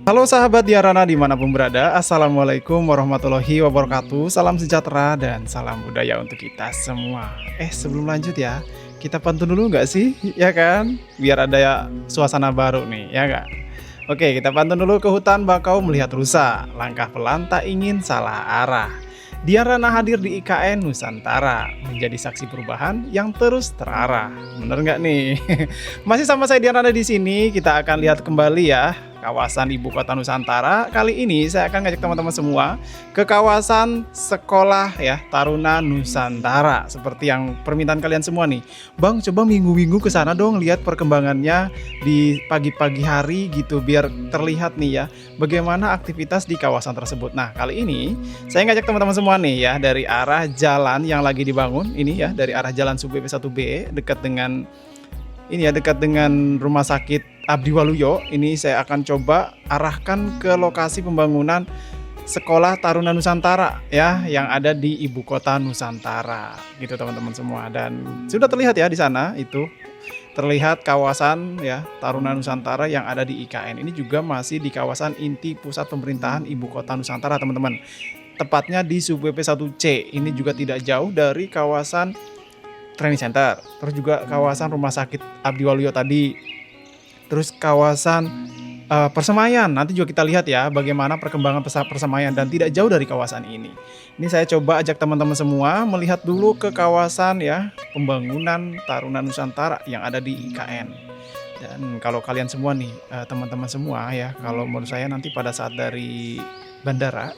Halo sahabat Diarana dimanapun berada, Assalamualaikum warahmatullahi wabarakatuh. Salam sejahtera dan salam budaya untuk kita semua. Sebelum lanjut ya, kita pantun dulu nggak sih? Ya kan? Biar ada ya suasana baru nih, ya nggak? Oke, kita pantun dulu. Ke hutan bakau melihat rusa, langkah pelan tak ingin salah arah. Diarana hadir di IKN Nusantara, menjadi saksi perubahan yang terus terarah. Bener nggak nih? Masih sama saya Diarana di sini, kita akan lihat kembali ya kawasan Ibu Kota Nusantara. Kali ini saya akan ngajak teman-teman semua ke kawasan Sekolah ya Taruna Nusantara. Seperti yang permintaan kalian semua nih. Bang, coba minggu-minggu ke sana dong lihat perkembangannya di pagi-pagi hari gitu biar terlihat nih ya bagaimana aktivitas di kawasan tersebut. Nah, kali ini saya ngajak teman-teman semua nih ya dari arah jalan yang lagi dibangun ini ya, dari arah Jalan SUBP 1B dekat dengan ini ya, dekat dengan Rumah Sakit Abdi Waluyo. Ini saya akan coba arahkan ke lokasi pembangunan Sekolah Taruna Nusantara ya yang ada di Ibu Kota Nusantara gitu teman-teman semua. Dan sudah terlihat ya di sana itu terlihat kawasan ya Taruna Nusantara yang ada di IKN. Ini juga masih di kawasan inti pusat pemerintahan Ibu Kota Nusantara teman-teman. Tepatnya di SUBP 1C. Ini juga tidak jauh dari kawasan Training Center, terus juga kawasan Rumah Sakit Abdi Waluyo tadi, terus kawasan Persemaian. Nanti juga kita lihat ya bagaimana perkembangan Persemaian dan tidak jauh dari kawasan ini. Ini saya coba ajak teman-teman semua melihat dulu ke kawasan ya pembangunan Taruna Nusantara yang ada di IKN. Dan kalau kalian semua nih teman-teman semua ya, kalau menurut saya nanti pada saat dari bandara,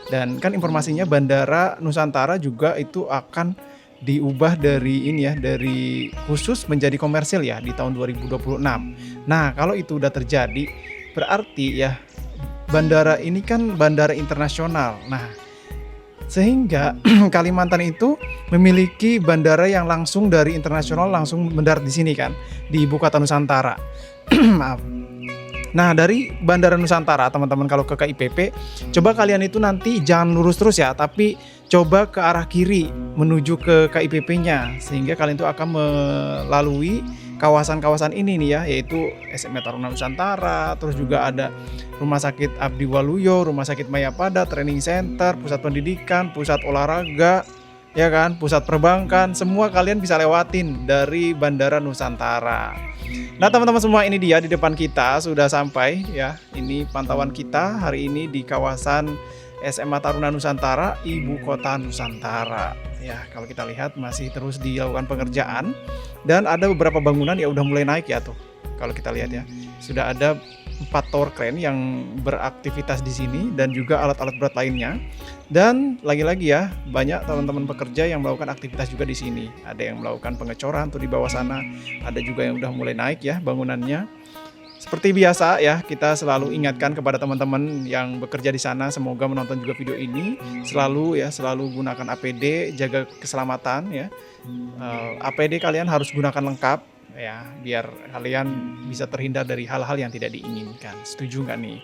dan kan informasinya Bandara Nusantara juga itu akan diubah dari ini ya, dari khusus menjadi komersil ya di tahun 2026. Nah, kalau itu udah terjadi berarti ya bandara ini kan bandara internasional. Nah, sehingga Kalimantan itu memiliki bandara yang langsung dari internasional langsung mendarat di sini kan, di Ibu Kota Nusantara. Maaf. Nah, dari Bandara Nusantara, teman-teman kalau ke KIPP, coba kalian itu nanti jangan lurus terus ya, tapi coba ke arah kiri menuju ke KIPP-nya, sehingga kalian itu akan melalui kawasan-kawasan ini nih ya, yaitu SMA Taruna Nusantara, terus juga ada Rumah Sakit Abdi Waluyo, Rumah Sakit Mayapada, Training Center, Pusat Pendidikan, Pusat Olahraga, ya kan, Pusat Perbankan, semua kalian bisa lewatin dari Bandara Nusantara. Nah teman-teman semua, ini dia di depan kita sudah sampai ya. Ini pantauan kita hari ini di kawasan SMA Taruna Nusantara, Ibu Kota Nusantara. Ya, kalau kita lihat masih terus dilakukan pengerjaan dan ada beberapa bangunan yang udah mulai naik ya tuh. Kalau kita lihat ya, sudah ada 4 tower crane yang beraktivitas di sini dan juga alat-alat berat lainnya. Dan lagi-lagi ya, banyak teman-teman pekerja yang melakukan aktivitas juga di sini. Ada yang melakukan pengecoran tuh di bawah sana, ada juga yang udah mulai naik ya bangunannya. Seperti biasa ya, kita selalu ingatkan kepada teman-teman yang bekerja di sana, semoga menonton juga video ini, selalu gunakan APD, jaga keselamatan ya. APD kalian harus gunakan lengkap ya, biar kalian bisa terhindar dari hal-hal yang tidak diinginkan. Setuju nggak nih?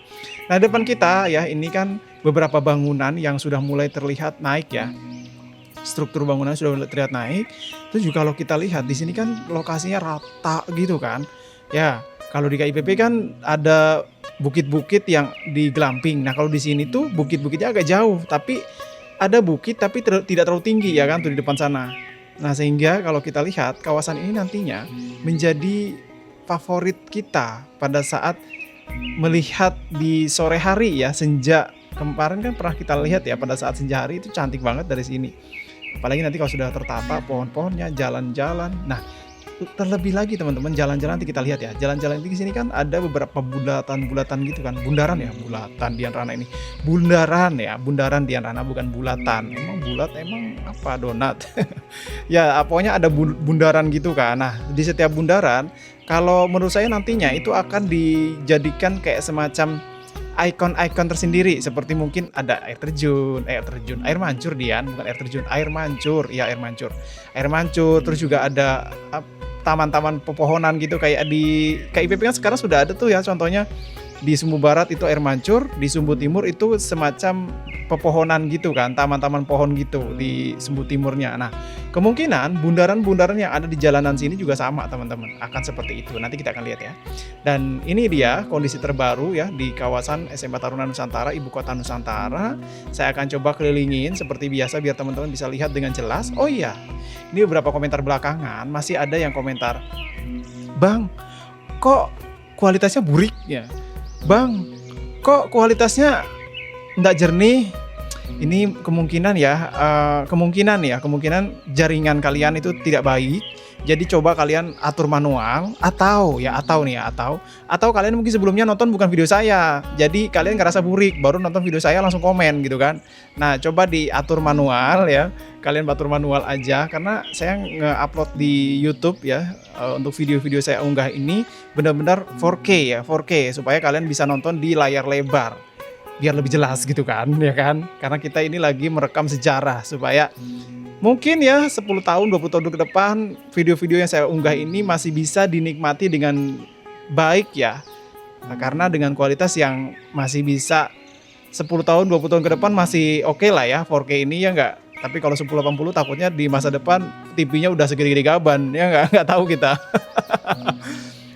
Nah, depan kita ya, ini kan beberapa bangunan yang sudah mulai terlihat naik ya. Struktur bangunan sudah mulai terlihat naik. Terus juga kalau kita lihat di sini kan lokasinya rata gitu kan. Ya, kalau di KIPP kan ada bukit-bukit yang di Glamping. Nah, kalau di sini tuh bukit-bukitnya agak jauh, tapi ada bukit tapi tidak terlalu tinggi ya kan tuh di depan sana. Nah, sehingga kalau kita lihat kawasan ini nantinya menjadi favorit kita pada saat melihat di sore hari ya, senja. Kemarin kan pernah kita lihat ya pada saat senja hari itu cantik banget dari sini. Apalagi nanti kalau sudah tertata pohon-pohonnya, jalan-jalan. Nah, terlebih lagi teman-teman, jalan-jalan nanti kita lihat ya. Jalan-jalan di sini kan ada beberapa bulatan-bulatan gitu kan. Bundaran ya, bulatan Dian Rana ini. Bundaran Dian Rana bukan bulatan. Emang bulat emang apa, donat. Ya, pokoknya ada bundaran gitu kan. Nah, di setiap bundaran kalau menurut saya nantinya itu akan dijadikan kayak semacam ikon-ikon tersendiri, seperti mungkin ada air mancur Dian, bukan air mancur, terus juga ada taman-taman pepohonan gitu kayak di KIPP kan sekarang sudah ada tuh ya, contohnya Di Sumbu Barat itu air mancur, di Sumbu Timur itu semacam pepohonan gitu kan, taman-taman pohon gitu di Sumbu Timurnya. Nah, kemungkinan bundaran-bundaran yang ada di jalanan sini juga sama teman-teman, akan seperti itu. Nanti kita akan lihat ya. Dan ini dia kondisi terbaru ya di kawasan SMA Taruna Nusantara, Ibu Kota Nusantara. Saya akan coba kelilingin seperti biasa biar teman-teman bisa lihat dengan jelas. Oh iya, ini beberapa komentar belakangan masih ada yang komentar, "Bang, kok kualitasnya burik ya? Bang, kok kualitasnya nggak jernih?" Ini kemungkinan jaringan kalian itu tidak baik. Jadi coba kalian atur manual atau kalian mungkin sebelumnya nonton bukan video saya. Jadi kalian ngerasa burik, baru nonton video saya langsung komen gitu kan. Nah, coba diatur manual ya. Kalian atur manual aja karena saya nge-upload di YouTube ya, untuk video-video saya unggah ini benar-benar 4K ya, 4K supaya kalian bisa nonton di layar lebar. Biar lebih jelas gitu kan, ya kan? Karena kita ini lagi merekam sejarah supaya mungkin ya 10 tahun, 20 tahun ke depan video-video yang saya unggah ini masih bisa dinikmati dengan baik ya. Nah, karena dengan kualitas yang masih bisa 10 tahun, 20 tahun ke depan masih oke lah ya 4K ini ya enggak. Tapi kalau 1080 takutnya di masa depan TV-nya udah segede-gede gaban ya enggak tahu kita.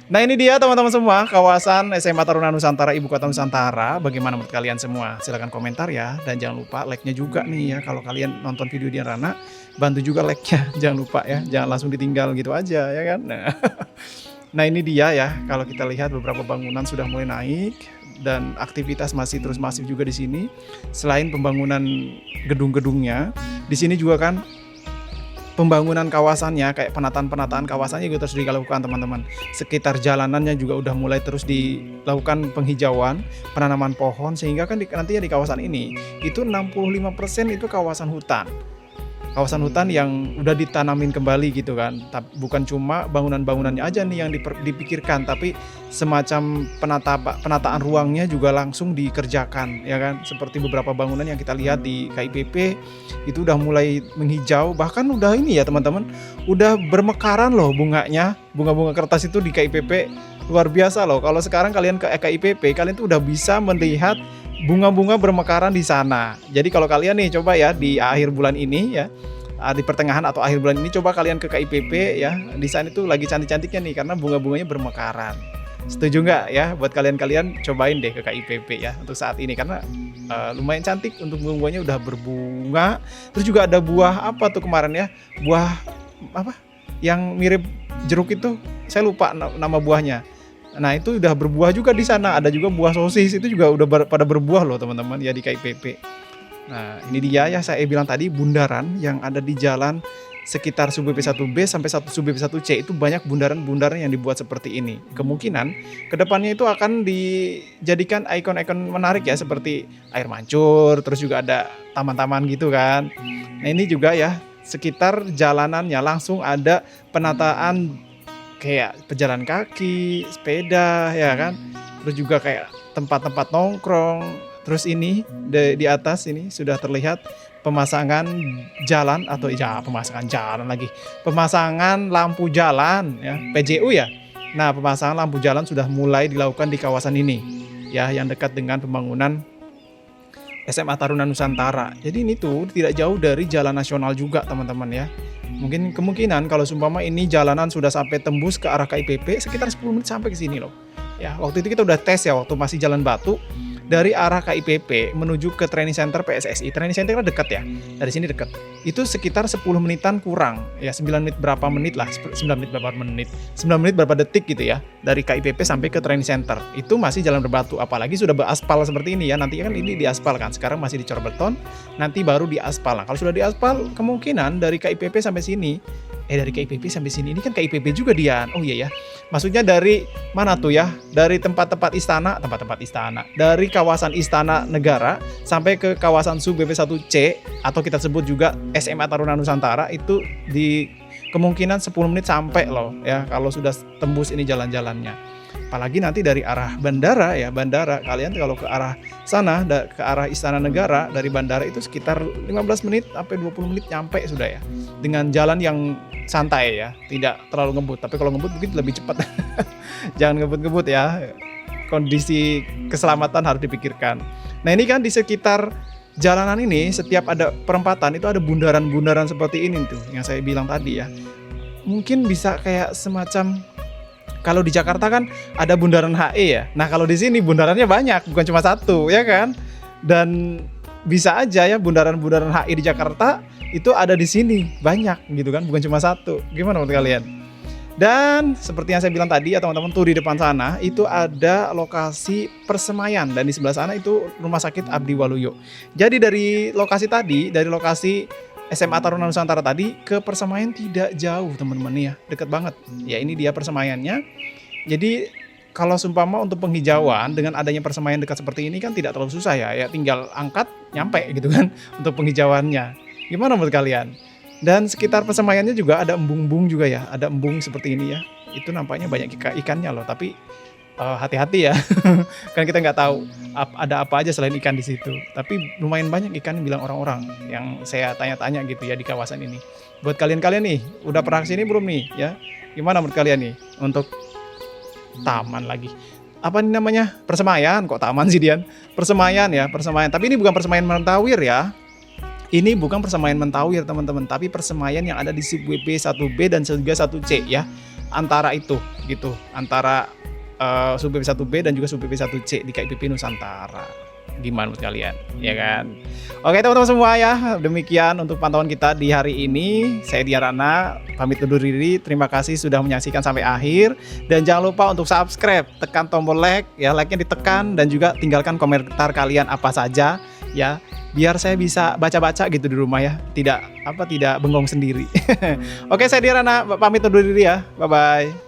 Nah, ini dia teman-teman semua kawasan SMA Taruna Nusantara, Ibu Kota Nusantara. Bagaimana menurut kalian semua? Silahkan komentar ya. Dan jangan lupa like-nya juga nih ya. Kalau kalian nonton video Dian Rana, bantu juga like-nya. Jangan lupa ya. Jangan langsung ditinggal gitu aja ya kan. Nah ini dia ya. Kalau kita lihat beberapa bangunan sudah mulai naik. Dan aktivitas masih terus masif juga di sini. Selain pembangunan gedung-gedungnya, di sini juga kan pembangunan kawasannya, kayak penataan kawasannya juga terus dilakukan teman-teman. Sekitar jalanannya juga udah mulai terus dilakukan penghijauan, penanaman pohon, sehingga kan nantinya di kawasan ini itu 65% itu kawasan hutan. Kawasan hutan yang udah ditanamin kembali gitu kan. Bukan cuma bangunan-bangunannya aja nih yang dipikirkan, tapi semacam penataan ruangnya juga langsung dikerjakan ya kan. Seperti beberapa bangunan yang kita lihat di KIPP itu udah mulai menghijau, bahkan udah ini ya teman-teman, udah bermekaran loh bunganya. Bunga-bunga kertas itu di KIPP luar biasa loh. Kalau sekarang kalian ke KIPP, kalian tuh udah bisa melihat bunga-bunga bermekaran di sana. Jadi kalau kalian nih coba ya di akhir bulan ini ya, di pertengahan atau akhir bulan ini coba kalian ke KIPP ya, di sana itu lagi cantik-cantiknya nih karena bunga-bunganya bermekaran. Setuju nggak ya? Buat kalian cobain deh ke KIPP ya untuk saat ini karena lumayan cantik untuk bunga-bunganya udah berbunga. Terus juga ada buah apa tuh kemarin ya? Buah apa? Yang mirip jeruk itu, saya lupa nama buahnya. Nah itu udah berbuah juga di sana. Ada juga buah sosis itu juga udah pada berbuah loh teman-teman ya di KIPP. Nah ini dia ya saya bilang tadi, bundaran yang ada di jalan sekitar Sub BP 1B sampai Sub BP 1C itu banyak bundaran-bundaran yang dibuat seperti ini. Kemungkinan kedepannya itu akan dijadikan ikon-ikon menarik ya, seperti air mancur, terus juga ada taman-taman gitu kan. Nah ini juga ya sekitar jalanannya langsung ada penataan kayak pejalan kaki, sepeda ya kan. Terus juga kayak tempat-tempat nongkrong. Terus ini di atas ini sudah terlihat pemasangan jalan atau pemasangan lampu jalan ya, PJU ya. Nah, pemasangan lampu jalan sudah mulai dilakukan di kawasan ini ya, yang dekat dengan pembangunan SMA Taruna Nusantara. Jadi ini tuh tidak jauh dari jalan nasional juga teman-teman ya. Mungkin kemungkinan kalau sumpama ini jalanan sudah sampai tembus ke arah KIPP sekitar 10 menit sampai ke sini loh. Ya, waktu itu kita udah tes ya waktu masih Jalan Batu. Dari arah KIPP menuju ke training center PSSI. Training center kan dekat ya. Dari sini dekat. Itu sekitar 10 menitan kurang. Ya 9 menit berapa menit lah. 9 menit berapa detik gitu ya. Dari KIPP sampai ke training center. Itu masih jalan berbatu. Apalagi sudah beraspal seperti ini ya. Nanti kan ini diaspal kan. Sekarang masih dicor beton. Nanti baru diaspal. Nah, kalau sudah diaspal kemungkinan dari KIPP sampai sini. Dari KIPP sampai sini. Ini kan KIPP juga Dian. Oh iya ya. Maksudnya dari mana tuh ya? Dari tempat-tempat istana. Dari kawasan Istana Negara sampai ke kawasan Sub BP 1C atau kita sebut juga SMA Taruna Nusantara itu di kemungkinan 10 menit sampai loh ya kalau sudah tembus ini jalan-jalannya. Apalagi nanti dari arah bandara ya, kalian kalau ke arah sana ke arah Istana Negara dari bandara itu sekitar 15 menit sampai 20 menit nyampe sudah ya. Dengan jalan yang santai ya, tidak terlalu ngebut. Tapi kalau ngebut mungkin lebih cepat. Jangan ngebut-ngebut ya. kondisi keselamatan harus dipikirkan. Nah ini kan di sekitar jalanan ini setiap ada perempatan itu ada bundaran-bundaran seperti ini tuh yang saya bilang tadi ya. Mungkin bisa kayak semacam kalau di Jakarta kan ada bundaran HE ya. Nah kalau di sini bundarannya banyak, bukan cuma satu ya kan. Dan bisa aja ya bundaran-bundaran HE di Jakarta itu ada di sini banyak gitu kan, bukan cuma satu. Gimana menurut kalian? Dan seperti yang saya bilang tadi ya teman-teman, tuh di depan sana itu ada lokasi persemaian dan di sebelah sana itu Rumah Sakit Abdi Waluyo. Jadi dari lokasi tadi, dari lokasi SMA Taruna Nusantara tadi ke persemaian tidak jauh teman-teman ya, deket banget. Ya ini dia persemaiannya. Jadi kalau sumpama untuk penghijauan dengan adanya persemaian dekat seperti ini kan tidak terlalu susah ya, ya tinggal angkat nyampe gitu kan untuk penghijauannya. Gimana menurut kalian? Dan sekitar persemaiannya juga ada embung-embung juga ya, ada embung seperti ini ya. Itu nampaknya banyak ikannya loh, tapi hati-hati ya, kan kita nggak tahu ada apa aja selain ikan di situ. Tapi lumayan banyak ikan bilang orang-orang yang saya tanya-tanya gitu ya di kawasan ini. Buat kalian-kalian nih, udah pernah kesini belum nih ya? Gimana menurut kalian nih untuk taman lagi? Apa ini namanya? Persemaian, kok taman sih Dian? Persemaian ya, persemaian. Tapi ini bukan persemaian Mentawir ya. Ini bukan persemaian Mentawir teman-teman, tapi persemaian yang ada di SUBP 1B dan juga 1C ya. Antara itu gitu, antara SUBP 1B dan juga SUBP 1C di KIPP Nusantara. Gimana menurut kalian? Ya kan? Oke teman-teman semua ya, demikian untuk pantauan kita di hari ini. Saya Diarana, pamit undur diri. Terima kasih sudah menyaksikan sampai akhir. Dan jangan lupa untuk subscribe, tekan tombol like, ya like-nya ditekan dan juga tinggalkan komentar kalian apa saja ya. Biar saya bisa baca-baca gitu di rumah ya, tidak bengong sendiri. Oke, saya Diarana, pamit undur diri ya. Bye bye.